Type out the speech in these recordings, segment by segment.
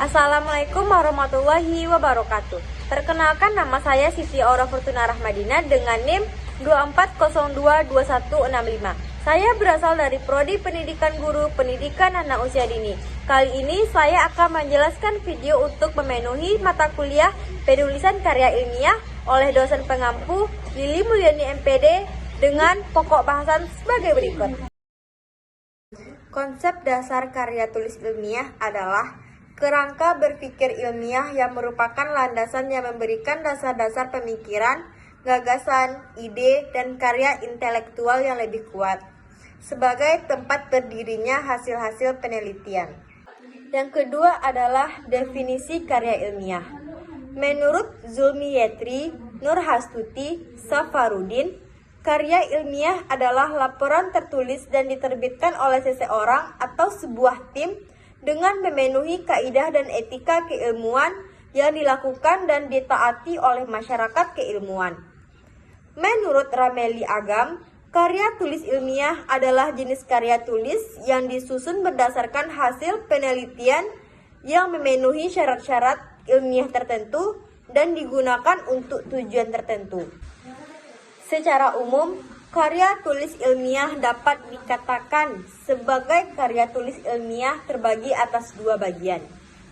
Assalamualaikum warahmatullahi wabarakatuh. Perkenalkan, nama saya Siti Aura Fortuna Rahmadina dengan NIM 24022165. Saya berasal dari Prodi Pendidikan Guru Pendidikan Anak Usia Dini. Kali ini saya akan menjelaskan video untuk memenuhi mata kuliah penulisan karya ilmiah oleh dosen pengampu Lili Mulyani MPD dengan pokok bahasan sebagai berikut. Konsep dasar karya tulis ilmiah adalah kerangka berpikir ilmiah yang merupakan landasan yang memberikan dasar-dasar pemikiran, gagasan, ide, dan karya intelektual yang lebih kuat sebagai tempat berdirinya hasil-hasil penelitian. Yang kedua adalah definisi karya ilmiah. Menurut Zulmi Yetri, Nur Hastuti, Safarudin, karya ilmiah adalah laporan tertulis dan diterbitkan oleh seseorang atau sebuah tim dengan memenuhi kaidah dan etika keilmuan yang dilakukan dan ditaati oleh masyarakat keilmuan. Menurut Rameli Agam, karya tulis ilmiah adalah jenis karya tulis yang disusun berdasarkan hasil penelitian yang memenuhi syarat-syarat ilmiah tertentu dan digunakan untuk tujuan tertentu. Secara umum, karya tulis ilmiah dapat dikatakan sebagai karya tulis ilmiah terbagi atas dua bagian,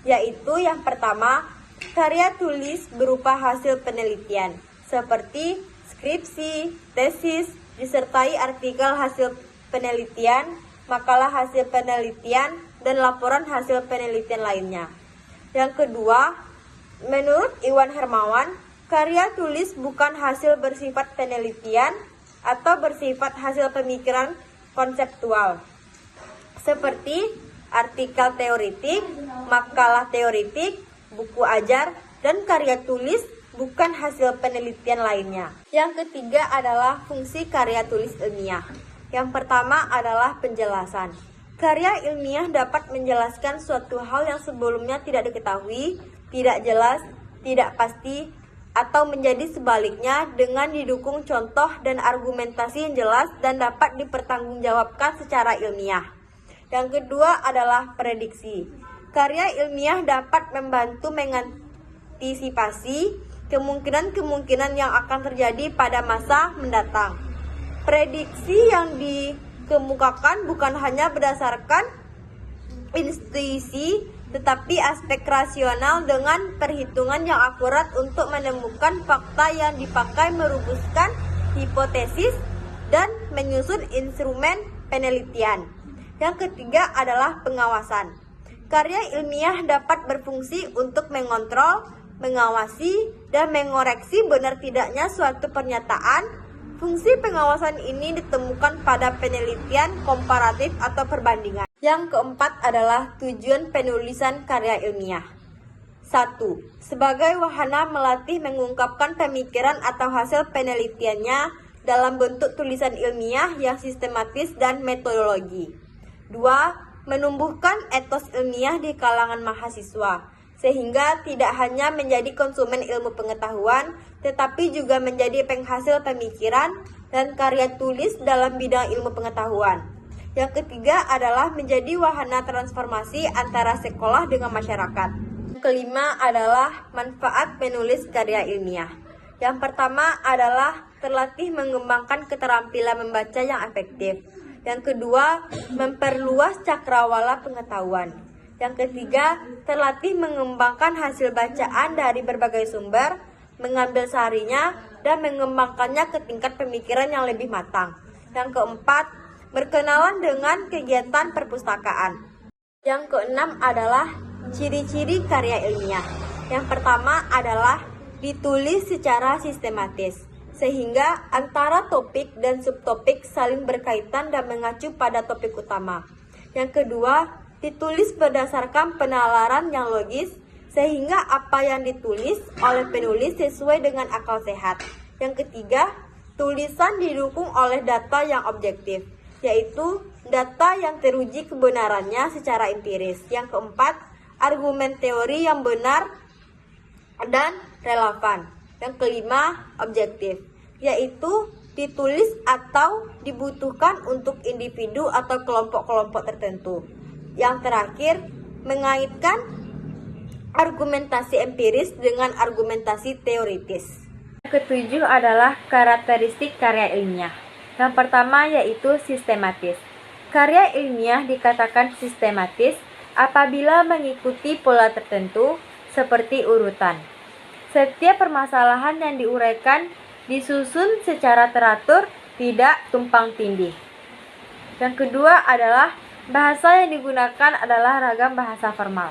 yaitu yang pertama, karya tulis berupa hasil penelitian, seperti skripsi, tesis, disertai artikel hasil penelitian, makalah hasil penelitian, dan laporan hasil penelitian lainnya. Yang kedua, menurut Iwan Hermawan, karya tulis bukan hasil bersifat penelitian atau bersifat hasil pemikiran konseptual, seperti artikel teoritik, makalah teoritik, buku ajar, dan karya tulis bukan hasil penelitian lainnya. Yang ketiga adalah fungsi karya tulis ilmiah. Yang pertama adalah penjelasan. Karya ilmiah dapat menjelaskan suatu hal yang sebelumnya tidak diketahui, tidak jelas, tidak pasti, atau menjadi sebaliknya dengan didukung contoh dan argumentasi yang jelas dan dapat dipertanggungjawabkan secara ilmiah. Yang kedua adalah prediksi. Karya ilmiah dapat membantu mengantisipasi kemungkinan-kemungkinan yang akan terjadi pada masa mendatang. Prediksi yang dikemukakan bukan hanya berdasarkan intuisi, tetapi aspek rasional dengan perhitungan yang akurat untuk menemukan fakta yang dipakai merumuskan hipotesis dan menyusun instrumen penelitian. Yang ketiga adalah pengawasan. Karya ilmiah dapat berfungsi untuk mengontrol, mengawasi, dan mengoreksi benar tidaknya suatu pernyataan. Fungsi pengawasan ini ditemukan pada penelitian komparatif atau perbandingan. Yang keempat adalah tujuan penulisan karya ilmiah. 1. Sebagai wahana melatih mengungkapkan pemikiran atau hasil penelitiannya dalam bentuk tulisan ilmiah yang sistematis dan metodologi. 2. Menumbuhkan etos ilmiah di kalangan mahasiswa, sehingga tidak hanya menjadi konsumen ilmu pengetahuan, tetapi juga menjadi penghasil pemikiran dan karya tulis dalam bidang ilmu pengetahuan. Yang ketiga adalah menjadi wahana transformasi antara sekolah dengan masyarakat. Yang kelima adalah manfaat menulis karya ilmiah. Yang pertama adalah terlatih mengembangkan keterampilan membaca yang efektif. Yang kedua, memperluas cakrawala pengetahuan. Yang ketiga, terlatih mengembangkan hasil bacaan dari berbagai sumber, mengambil sarinya, dan mengembangkannya ke tingkat pemikiran yang lebih matang. Yang keempat, berkenalan dengan kegiatan perpustakaan. Yang keenam adalah ciri-ciri karya ilmiah. Yang pertama adalah ditulis secara sistematis, sehingga antara topik dan subtopik saling berkaitan dan mengacu pada topik utama. Yang kedua, ditulis berdasarkan penalaran yang logis, sehingga apa yang ditulis oleh penulis sesuai dengan akal sehat. Yang ketiga, tulisan didukung oleh data yang objektif, yaitu data yang teruji kebenarannya secara empiris. Yang keempat, argumen teori yang benar dan relevan. Yang kelima, objektif, yaitu ditulis atau dibutuhkan untuk individu atau kelompok-kelompok tertentu. Yang terakhir, mengaitkan argumentasi empiris dengan argumentasi teoritis. Yang ketujuh adalah karakteristik karya ilmiah. Yang pertama yaitu sistematis. Karya ilmiah dikatakan sistematis apabila mengikuti pola tertentu seperti urutan. Setiap permasalahan yang diuraikan disusun secara teratur, tidak tumpang tindih. Yang kedua adalah bahasa yang digunakan adalah ragam bahasa formal.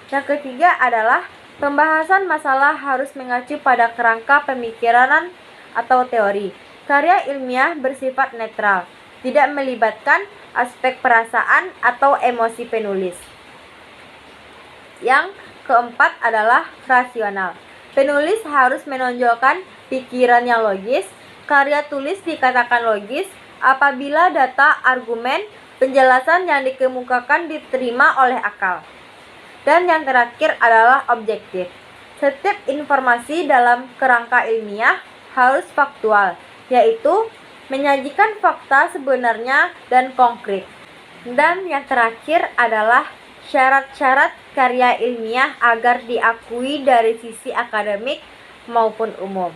Yang ketiga adalah pembahasan masalah harus mengacu pada kerangka pemikiran atau teori. Karya ilmiah bersifat netral, tidak melibatkan aspek perasaan atau emosi penulis. Yang keempat adalah rasional. Penulis harus menonjolkan pikiran yang logis. Karya tulis dikatakan logis apabila data, argumen, penjelasan yang dikemukakan diterima oleh akal. Dan yang terakhir adalah objektif. Setiap informasi dalam kerangka ilmiah harus faktual, yaitu menyajikan fakta sebenarnya dan konkret. Dan yang terakhir adalah syarat-syarat karya ilmiah agar diakui dari sisi akademik maupun umum.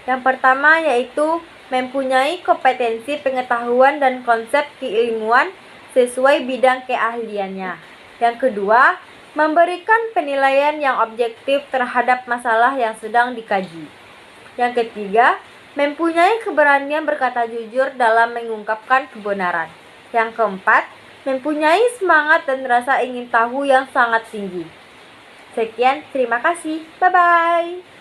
Yang pertama yaitu mempunyai kompetensi pengetahuan dan konsep keilmuan sesuai bidang keahliannya. Yang kedua, memberikan penilaian yang objektif terhadap masalah yang sedang dikaji. Yang ketiga, mempunyai keberanian berkata jujur dalam mengungkapkan kebenaran. Yang keempat, mempunyai semangat dan rasa ingin tahu yang sangat tinggi. Sekian, terima kasih. Bye-bye.